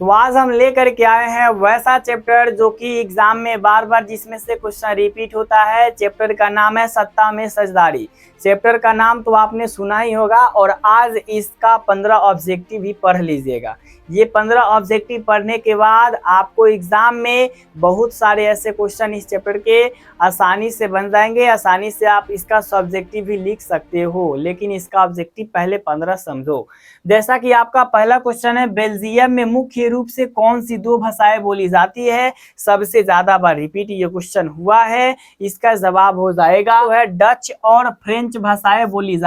तो आज हम लेकर के आए हैं वैसा चैप्टर जो कि एग्जाम में बार बार जिसमें से क्वेश्चन रिपीट होता है। चैप्टर का नाम है सत्ता में सजदारी। चैप्टर का नाम तो आपने सुना ही होगा और आज इसका 15 ऑब्जेक्टिव भी पढ़ लीजिएगा। ये 15 ऑब्जेक्टिव पढ़ने के बाद आपको एग्जाम में बहुत सारे ऐसे क्वेश्चन इस चैप्टर के आसानी से बन जाएंगे। आसानी से आप इसका सब्जेक्टिव भी लिख सकते हो, लेकिन इसका ऑब्जेक्टिव पहले 15 समझो। जैसा कि आपका पहला क्वेश्चन है, बेल्जियम में मुख्य रूप से कौन सी दो भाषाएं बोली जाती है? सबसे ज्यादा बार रिपीट ये क्वेश्चन हुआ है। इसका जवाब हो जाएगा वो है डच और फ्रेंच भाषाएं बोली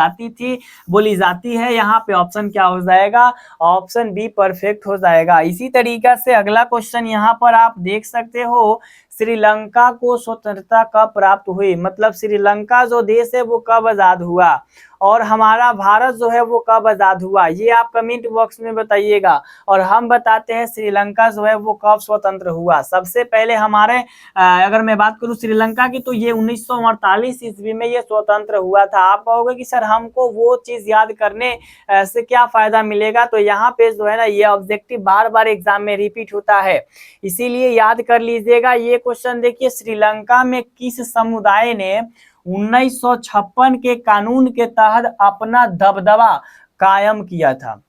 जाती है। यहाँ पे ऑप्शन क्या हो जाएगा? ऑप्शन बी परफेक्ट हो जाएगा। इसी तरीका से अगला क्वेश्चन यहाँ पर आप देख सकते हो, श्रीलंका को स्वतंत्रता कब प्राप्त हुई? मतलब श्रीलंका जो देश है वो कब आजाद हुआ और हमारा भारत जो है वो कब आजाद हुआ, ये आप कमेंट बॉक्स में बताइएगा। और हम बताते हैं श्रीलंका जो है वो कब स्वतंत्र हुआ। सबसे पहले हमारे अगर मैं बात करूं श्रीलंका की, तो ये 1948 ईस्वी में ये स्वतंत्र हुआ था। आप कहोगे कि सर हमको वो चीज याद करने से क्या फायदा मिलेगा? तो यहाँ पे जो है ना, ये ऑब्जेक्टिव बार बार एग्जाम में रिपीट होता है, इसीलिए याद कर लीजिएगा। ये क्वेश्चन देखिए, श्रीलंका में किस समुदाय ने 1956 के कानून के तहत अपना दबदबा कायम किया था?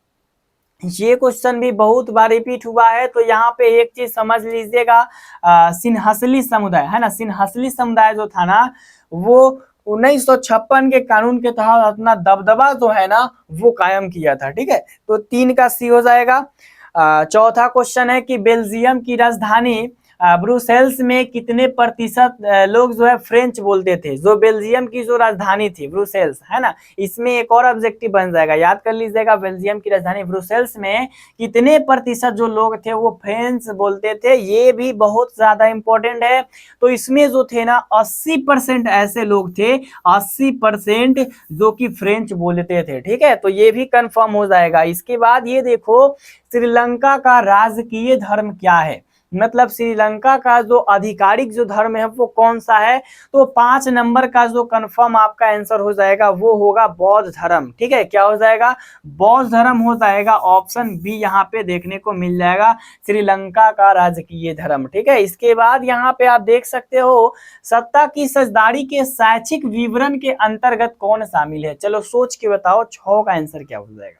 ये क्वेश्चन भी बहुत बार रिपीट हुआ है। तो यहाँ पे एक चीज समझ लीजिएगा, सिन्हसली समुदाय है ना, सिन्हसली समुदाय जो था ना, वो 1956 के कानून के तहत अपना दबदबा जो है ना वो कायम किया था। ठीक है, तो 3 का सी हो जाएगा। चौथा क्वेश्चन है कि बेल्जियम की राजधानी ब्रुसेल्स में कितने प्रतिशत लोग जो है फ्रेंच बोलते थे? जो बेल्जियम की जो राजधानी थी ब्रुसेल्स है ना, इसमें एक और ऑब्जेक्टिव बन जाएगा, याद कर लीजिएगा। बेल्जियम की राजधानी ब्रुसेल्स में कितने प्रतिशत जो लोग थे वो फ्रेंच बोलते थे? ये भी बहुत ज्यादा इंपॉर्टेंट है। तो इसमें जो थे ना 80% ऐसे लोग थे, 80% जो कि फ्रेंच बोलते थे। ठीक है, तो ये भी कंफर्म हो जाएगा। इसके बाद ये देखो, श्रीलंका का राजकीय धर्म क्या है? मतलब श्रीलंका का जो आधिकारिक जो धर्म है वो कौन सा है? तो 5 नंबर का जो कंफर्म आपका आंसर हो जाएगा वो होगा बौद्ध धर्म। ठीक है, क्या हो जाएगा? बौद्ध धर्म हो जाएगा। ऑप्शन बी यहाँ पे देखने को मिल जाएगा, श्रीलंका का राजकीय धर्म। ठीक है, इसके बाद यहाँ पे आप देख सकते हो, सत्ता की सजदारी के शैक्षिक विवरण के अंतर्गत कौन शामिल है? चलो सोच के बताओ 6 का आंसर क्या हो जाएगा।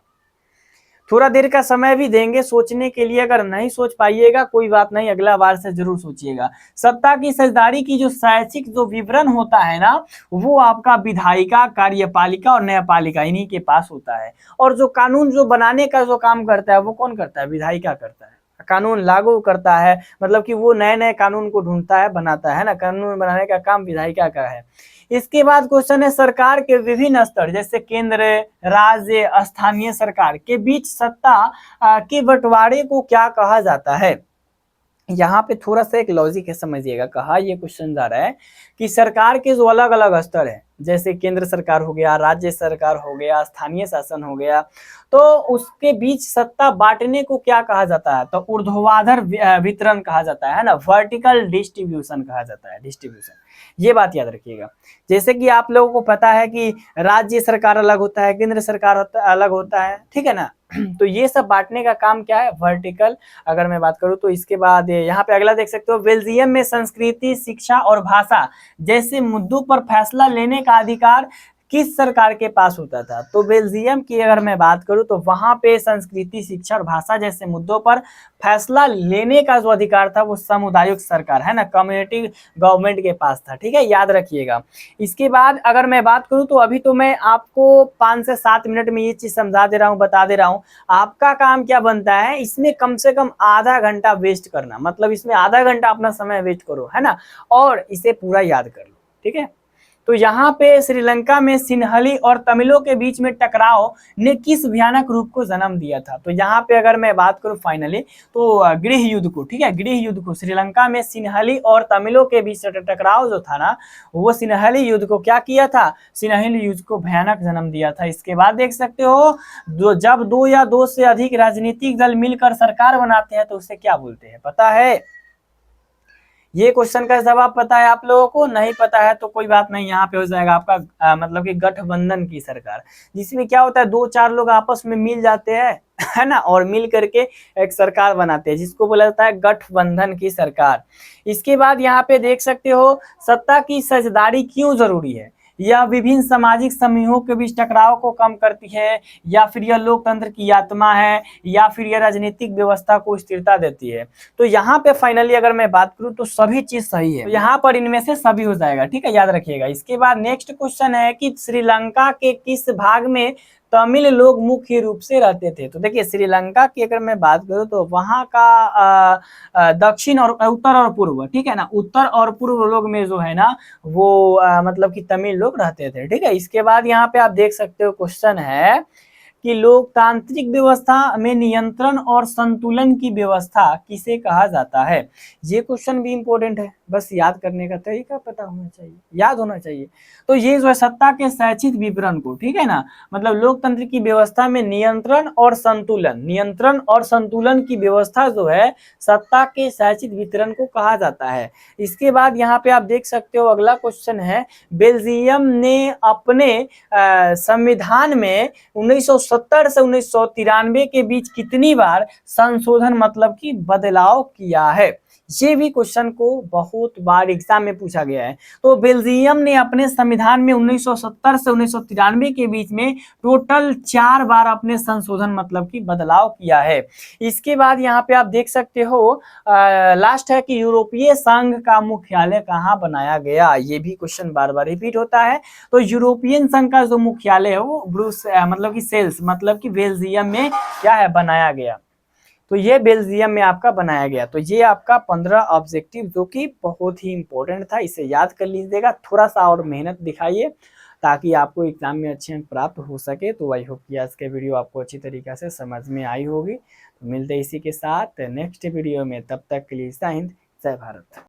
थोड़ा देर का समय भी देंगे सोचने के लिए, अगर नहीं सोच पाइएगा कोई बात नहीं, अगला बार से जरूर सोचिएगा। सत्ता की साझेदारी की जो शैक्षिक जो विवरण होता है ना, वो आपका विधायिका, कार्यपालिका और न्यायपालिका इन्हीं के पास होता है। और जो कानून जो बनाने का जो काम करता है वो कौन करता है? विधायिका करता है। कानून लागू करता है, मतलब कि वो नए नए कानून को ढूंढता है, बनाता है ना, कानून बनाने का काम विधायिका का है। इसके बाद क्वेश्चन है, सरकार के विभिन्न स्तर जैसे केंद्र, राज्य, स्थानीय सरकार के बीच सत्ता के बंटवारे को क्या कहा जाता है? यहाँ पे थोड़ा सा एक लॉजिक है, समझिएगा। कहा ये क्वेश्चन जा रहा है कि सरकार के जो अलग अलग स्तर है, जैसे केंद्र सरकार हो गया, राज्य सरकार हो गया, स्थानीय शासन हो गया, तो उसके बीच सत्ता बांटने को क्या कहा जाता है? तो ऊर्ध्वाधर वितरण कहा जाता है ना, वर्टिकल डिस्ट्रीब्यूशन कहा जाता है, डिस्ट्रीब्यूशन। ये बात याद रखिएगा। जैसे कि आप लोगों को पता है कि राज्य सरकार अलग होता है, केंद्र सरकार अलग होता है, ठीक है ना। तो ये सब बांटने का काम क्या है? वर्टिकल। अगर मैं बात करूं तो इसके बाद यहाँ पे अगला देख सकते हो, बेल्जियम में संस्कृति, शिक्षा और भाषा जैसे मुद्दों पर फैसला लेने का अधिकार किस सरकार के पास होता था? तो बेल्जियम की अगर मैं बात करूं तो वहां पे संस्कृति, शिक्षा और भाषा जैसे मुद्दों पर फैसला लेने का जो अधिकार था वो सामुदायिक सरकार है ना, कम्युनिटी गवर्नमेंट के पास था। ठीक है, याद रखिएगा। इसके बाद अगर मैं बात करूं तो अभी तो मैं आपको 5 से 7 मिनट में ये चीज समझा दे रहा हूं, बता दे रहा हूं। आपका काम क्या बनता है, इसमें कम से कम आधा घंटा वेस्ट करना, मतलब इसमें आधा घंटा अपना समय वेस्ट करो, है ना, और इसे पूरा याद कर लो। ठीक है, तो यहाँ पे श्रीलंका में सिन्हली और तमिलों के बीच में टकराव ने किस भयानक रूप को जन्म दिया था? तो यहाँ पे अगर मैं बात करूं फाइनली तो गृह युद्ध को। ठीक है, गृह युद्ध को, श्रीलंका में सिन्हली और तमिलों के बीच टकराव जो था ना, वो सिन्हली युद्ध को क्या किया था? सिन्हली युद्ध को भयानक जन्म दिया था। इसके बाद देख सकते हो, जब 2 या 2 से अधिक राजनीतिक दल मिलकर सरकार बनाते हैं तो उसे क्या बोलते हैं, पता है? ये क्वेश्चन का जवाब पता है आप लोगों को? नहीं पता है तो कोई बात नहीं, यहाँ पे हो जाएगा आपका मतलब कि गठबंधन की सरकार, जिसमें क्या होता है, दो चार लोग आपस में मिल जाते हैं है ना, और मिल करके एक सरकार बनाते हैं, जिसको बोला जाता है गठबंधन की सरकार। इसके बाद यहाँ पे देख सकते हो, सत्ता की साझेदारी क्यों जरूरी है? यह विभिन्न सामाजिक समूहों के बीच टकराव को कम करती है, या फिर यह लोकतंत्र की आत्मा है, या फिर यह राजनीतिक व्यवस्था को स्थिरता देती है? तो यहाँ पे फाइनली अगर मैं बात करूँ तो सभी चीज सही है, तो यहाँ पर इनमें से सभी हो जाएगा, ठीक है, याद रखिएगा। इसके बाद नेक्स्ट क्वेश्चन है कि श्रीलंका के किस भाग में तमिल लोग मुख्य रूप से रहते थे? तो देखिए, श्रीलंका की अगर मैं बात करूं तो वहां का दक्षिण और उत्तर और पूर्व, ठीक है ना, उत्तर और पूर्व लोग में जो है ना वो मतलब कि तमिल लोग रहते थे, ठीक है। इसके बाद यहाँ पे आप देख सकते हो, क्वेश्चन है कि लोकतांत्रिक व्यवस्था में नियंत्रण और संतुलन की व्यवस्था किसे कहा जाता है? ये क्वेश्चन भी इंपॉर्टेंट है, बस याद करने का तरीका पता होना चाहिए, याद होना चाहिए। तो ये जो है सत्ता के शैक्षिक विवरण को, ठीक है ना, मतलब लोकतंत्र की व्यवस्था में नियंत्रण और संतुलन, नियंत्रण और संतुलन की व्यवस्था जो है सत्ता के शैक्षिक वितरण को कहा जाता है। इसके बाद यहाँ पे आप देख सकते हो, अगला क्वेश्चन है, बेल्जियम ने अपने संविधान में 1970 से 1993 के बीच कितनी बार संशोधन मतलब कि बदलाव किया है? ये भी क्वेश्चन को बहुत बार एग्जाम में पूछा गया है। तो बेल्जियम ने अपने संविधान में 1970 से 1993 के बीच में टोटल 4 बार अपने संशोधन मतलब कि बदलाव किया है। इसके बाद यहाँ पे आप देख सकते हो, लास्ट है कि यूरोपीय संघ का मुख्यालय कहाँ बनाया गया? ये भी क्वेश्चन बार बार रिपीट होता है। तो यूरोपियन संघ का जो मुख्यालय है वो ब्रूस मतलब कि सेल्स मतलब कि बेल्जियम में क्या है, बनाया गया। तो ये बेल्जियम में आपका बनाया गया। तो ये आपका 15 ऑब्जेक्टिव जो कि बहुत ही इंपॉर्टेंट था, इसे याद कर लीजिएगा। थोड़ा सा और मेहनत दिखाइए ताकि आपको एग्जाम में अच्छे अंक प्राप्त हो सके। तो आई होप कि आज के वीडियो आपको अच्छी तरीके से समझ में आई होगी। तो मिलते हैं इसी के साथ नेक्स्ट वीडियो में, तब तक के लिए जय हिंद, जय भारत।